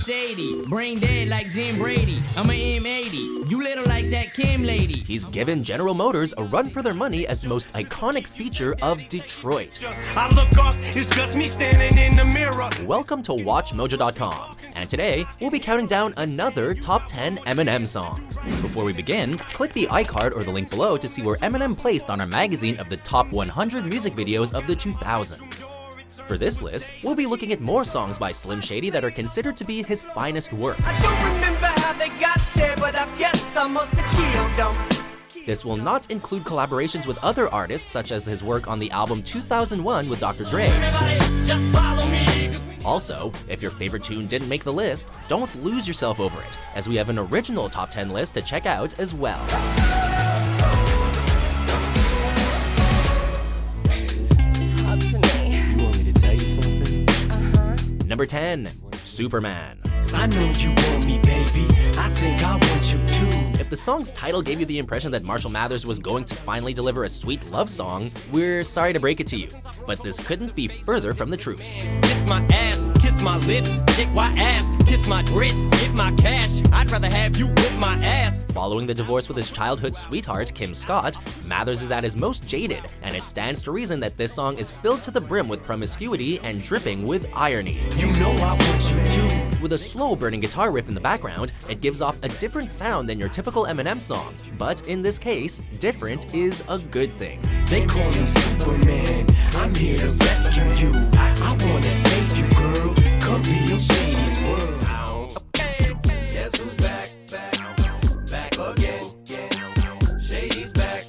Shady, brain dead like Jim Brady. I'm a M80, you little like that Kim lady. He's given General Motors a run for their money as the most iconic feature of Detroit. I look up, it's just me standing in the mirror. Welcome to WatchMojo.com, and today we'll be counting down another top 10 Eminem songs. Before we begin, click the iCard or the link below to see where Eminem placed on our magazine of the top 100 music videos of the 2000s. For this list, we'll be looking at more songs by Slim Shady that are considered to be his finest work. I don't remember how they got there, but I guess I must have killed them. This will not include collaborations with other artists, such as his work on the album 2001 with Dr. Dre. Just follow me. Also, if your favorite tune didn't make the list, don't lose yourself over it, as we have an original top 10 list to check out as well. Talk to me. You want me to tell you something? Number 10, Superman. I know you want me, baby. I think I want you too. If the song's title gave you the impression that Marshall Mathers was going to finally deliver a sweet love song, we're sorry to break it to you, but this couldn't be further from the truth. Kiss my ass, kiss my lips, shake my ass, kiss my grits, get my cash. I'd rather have you whip my ass. Following the divorce with his childhood sweetheart, Kim Scott, Mathers is at his most jaded, and it stands to reason that this song is filled to the brim with promiscuity and dripping with irony. You know I want you too. With a slow burning guitar riff in the background, it gives off a different sound than your typical Eminem song, but in this case, different is a good thing. They call me Superman. I'm here to rescue you. I wanna save you, girl. Come be in Shady's world. Okay, guess who's back again. Shady's back.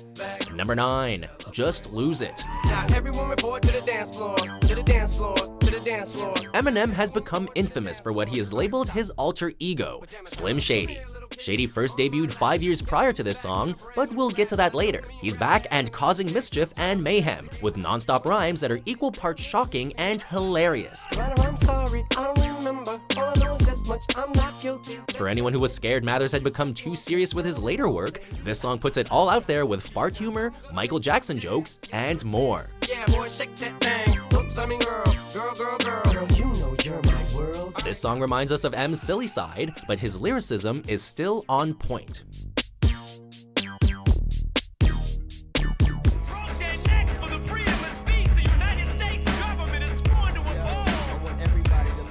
Number 9, Just Lose It. Now everyone report to the dance floor, to the dance floor, to the dance floor. Eminem has become infamous for what he has labeled his alter ego, Slim Shady. Shady first debuted 5 years prior to this song, but we'll get to that later. He's back and causing mischief and mayhem, with non-stop rhymes that are equal parts shocking and hilarious. I'm sorry, I don't remember. All I know is this much, I'm not guilty. For anyone who was scared Mathers had become too serious with his later work, this song puts it all out there with fart humor, Michael Jackson jokes, and more. Yeah, boy, shake that thing. Oops, I mean girl. Girl, you know you're my world. This song reminds us of M's silly side, but his lyricism is still on point.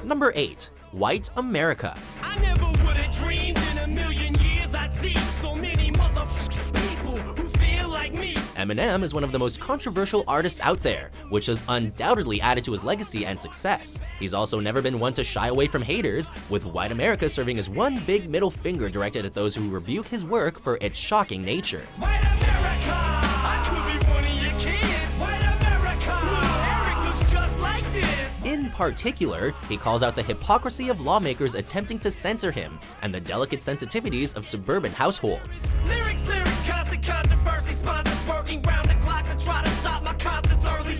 Number 8, White America. I never would have dreamed in a million years I'd see so many motherfucking people who feel like me. Eminem is one of the most controversial artists out there, which has undoubtedly added to his legacy and success. He's also never been one to shy away from haters, with White America serving as one big middle finger directed at those who rebuke his work for its shocking nature. White America, I could be one of your kids. White America, Eric looks just like this. In particular, he calls out the hypocrisy of lawmakers attempting to censor him and the delicate sensitivities of suburban households. Lyrics, constant controversy, sponsors working round the clock to try to stop my concerts early.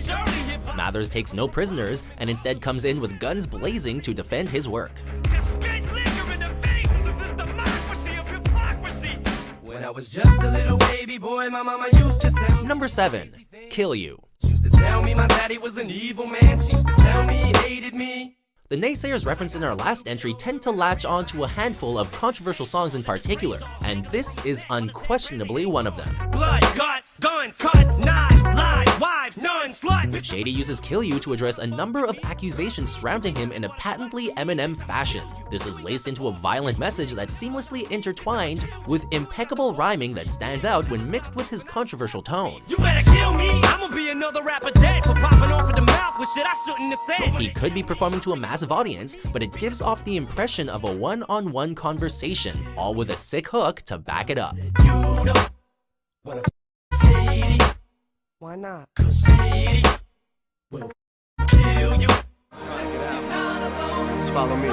Mathers takes no prisoners and instead comes in with guns blazing to defend his work. When I was just a little baby boy, my mama used to tell me. Number 7, Kill You. She used to tell me my daddy was an evil man. She used to tell me he hated me. The naysayers referenced in our last entry tend to latch on to a handful of controversial songs in particular, and this is unquestionably one of them. Blood, guts, guns, cuts, knives, lies, wives, nuns, sluts. Shady uses Kill You to address a number of accusations surrounding him in a patently Eminem fashion. This is laced into a violent message that's seamlessly intertwined with impeccable rhyming that stands out when mixed with his controversial tone. You better kill me, I'ma be another rapper dead for popping off at the mouth with shit I shouldn't have said. He could be performing to a massive audience, but it gives off the impression of a one-on-one conversation, all with a sick hook to back it up. You don't wanna Shady. Why not? 'Cause Shady will kill you. Just follow me.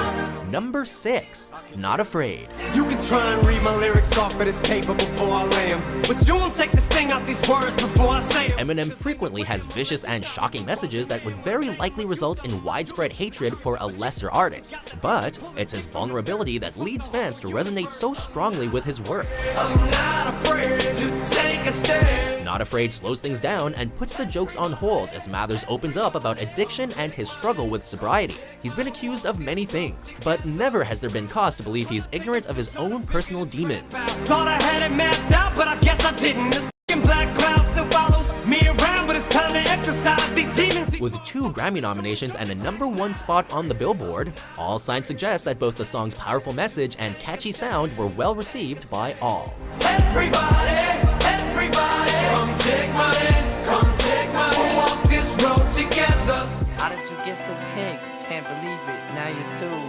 Number 6, Not Afraid. You can try and read my lyrics off of this paper before I lay 'em, but you won't take the sting out these words before I say 'em. Eminem frequently has vicious and shocking messages that would very likely result in widespread hatred for a lesser artist. But it's his vulnerability that leads fans to resonate so strongly with his work. I'm not afraid to take a stand. Not Afraid slows things down and puts the jokes on hold as Mathers opens up about addiction and his struggle with sobriety. He's been accused of many things, but never has there been cause to believe he's ignorant of his own personal demons. Thought I had it mapped out, but I guess I didn't. This f***ing black cloud still follows me around, but it's time to exercise these demons. With 2 Grammy nominations and a #1 spot on the Billboard, all signs suggest that both the song's powerful message and catchy sound were well received by all. Everybody, come take my hand, come take my hand. We'll walk this road together. How did you get so pink? Can't believe it. Now you're too.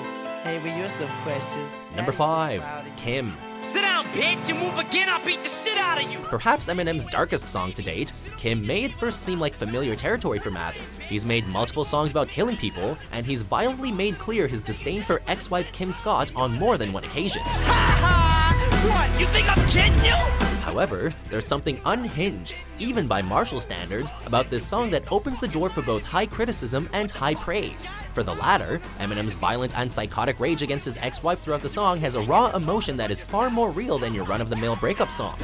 Hey, but you're so precious. Number 5, Kim. Sit down, bitch. You move again, I'll beat the shit out of you. Perhaps Eminem's darkest song to date, Kim may at first seem like familiar territory for Mathers. He's made multiple songs about killing people, and he's violently made clear his disdain for ex-wife Kim Scott on more than one occasion. Ha ha! What? You think I'm kidding you? However, there's something unhinged, even by Marshall standards, about this song that opens the door for both high criticism and high praise. For the latter, Eminem's violent and psychotic rage against his ex-wife throughout the song has a raw emotion that is far more real than your run-of-the-mill breakup song.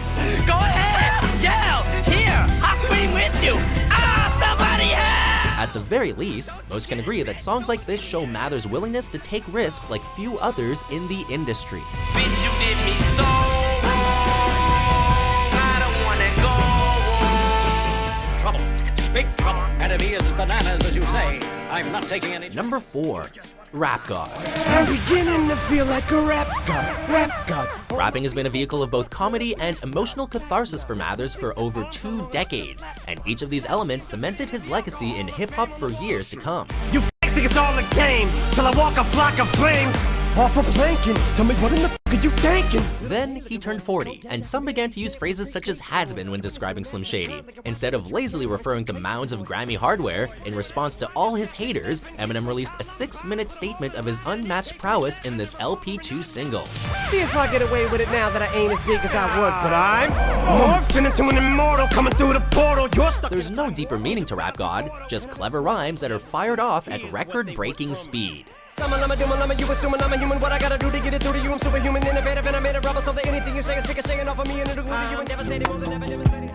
Go ahead! Yell! Here! I'll scream with you! Ah! Somebody help! At the very least, most can agree that songs like this show Mathers' willingness to take risks like few others in the industry. Bitch, you did me so wrong. I don't wanna go. Trouble. Big trouble. Enemy is bananas, as you say. I'm not taking any. Number 4, Rap God. I'm beginning to feel like a rap god. Rapping has been a vehicle of both comedy and emotional catharsis for Mathers for over 2 decades, and each of these elements cemented his legacy in hip-hop for years to come. You f***s think it's all a game till I walk a flock of flames. Off of planking, tell me what in the f*** are you thinking? Then he turned 40, and some began to use phrases such as has-been when describing Slim Shady. Instead of lazily referring to mounds of Grammy hardware, in response to all his haters, Eminem released a 6-minute statement of his unmatched prowess in this LP2 single. See if I get away with it now that I ain't as big as I was, but I'm morphing into an immortal coming through the portal. You're stuck. There's no deeper meaning to Rap God, just clever rhymes that are fired off at record-breaking speed. You assuming I'm a human, what I gotta do to get it through to you? I'm superhuman, innovative, and I made a rubber so that anything you say is ricocheting off of me and it'll glue to you and devastating more than ever demonstrating.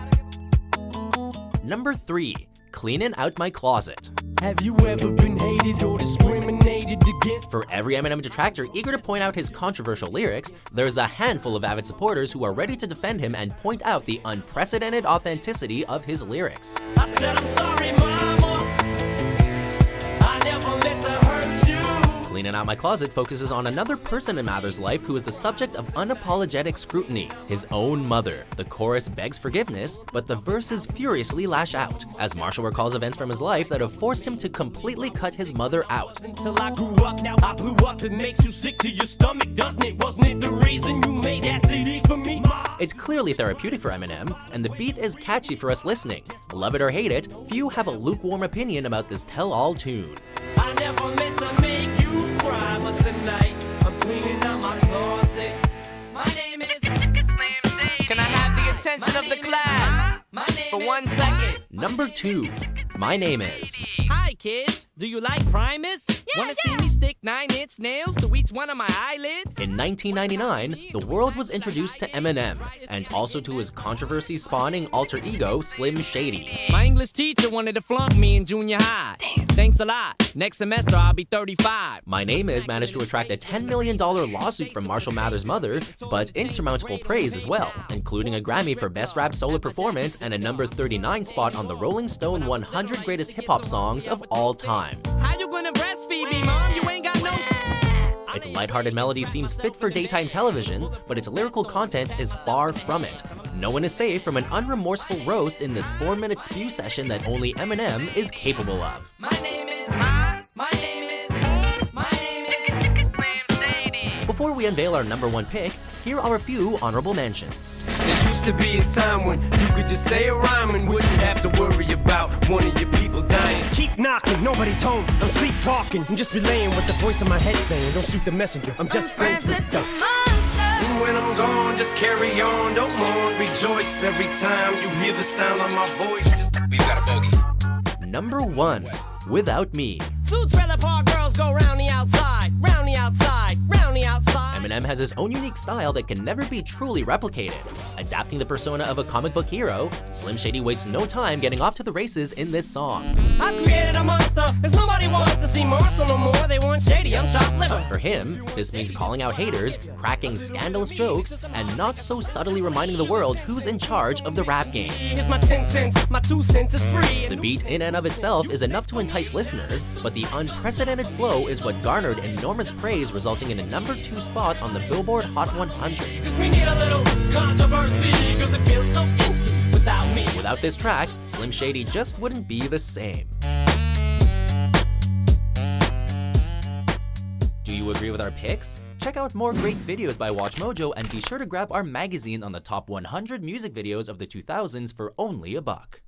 Number 3, Cleanin Out My Closet. Have you ever been hated or discriminated against? For every Eminem detractor eager to point out his controversial lyrics, there's a handful of avid supporters who are ready to defend him and point out the unprecedented authenticity of his lyrics. I said I'm sorry, mama. I never meant to hurt you. Cleanin Out My Closet focuses on another person in Mathers' life who is the subject of unapologetic scrutiny, his own mother. The chorus begs forgiveness, but the verses furiously lash out, as Marshall recalls events from his life that have forced him to completely cut his mother out. Until I grew up, now I blew up. It makes you sick to your stomach, doesn't it? Wasn't it the reason you made that CD for me? It's clearly therapeutic for Eminem, and the beat is catchy for us listening. Love it or hate it, few have a lukewarm opinion about this tell-all tune. I never meant to make you cry, but tonight I'm cleaning out my closet. My name is Can I have the attention of the class for 1 second? Number 2, My Name Is. Hi, kids. Do you like Primus? Wanna see me stick 9-inch nails to each one of my eyelids? In 1999, the world was introduced to Eminem, and also to his controversy-spawning alter ego, Slim Shady. My English teacher wanted to flunk me in junior high. Thanks a lot. Next semester, I'll be 35. My Name Is managed to attract a $10 million lawsuit from Marshall Mathers' mother, but insurmountable praise as well, including a Grammy for Best Rap Solo Performance and a number 39 spot on the Rolling Stone 100 Greatest Hip-Hop Songs of All Time. How you gonna breastfeed me, Mom? You ain't got no... Its lighthearted melody seems fit for daytime television, but its lyrical content is far from it. No one is safe from an unremorseful roast in this 4-minute spew session that only Eminem is capable of. My name is my name is Slim Shady. Before we unveil our number 1 pick, here are a few honorable mentions. There used to be a time when you could just say a rhyme and wouldn't have to worry about one of your people dying. Keep knocking, nobody's home. I'm sleepwalking. I'm just relaying what the voice in my head saying. Don't shoot the messenger. I'm just friends with the monster. And when I'm gone, just carry on. Don't mourn, rejoice every time you hear the sound of my voice. We've got a bogey. Number 1, Without Me. 2 trailer park girls go round the outside, round the outside, round the outside. Eminem has his own unique style that can never be truly replicated. Adapting the persona of a comic book hero, Slim Shady wastes no time getting off to the races in this song. I created a monster, cause nobody wants to see Marshall no more. They want Shady, I'm chopped liver. For him, this means calling out haters, cracking scandalous jokes, and not so subtly reminding the world who's in charge of the rap game. Here's my 10 cents, my 2 cents is free. The beat in and of itself is enough to entice listeners, but the unprecedented flow is what garnered enormous praise, resulting in a #2 spot on the Billboard Hot 100. We need a little controversy, cause it feels so empty without me. Without this track, Slim Shady just wouldn't be the same. Do you agree with our picks? Check out more great videos by WatchMojo and be sure to grab our magazine on the top 100 music videos of the 2000s for only $1.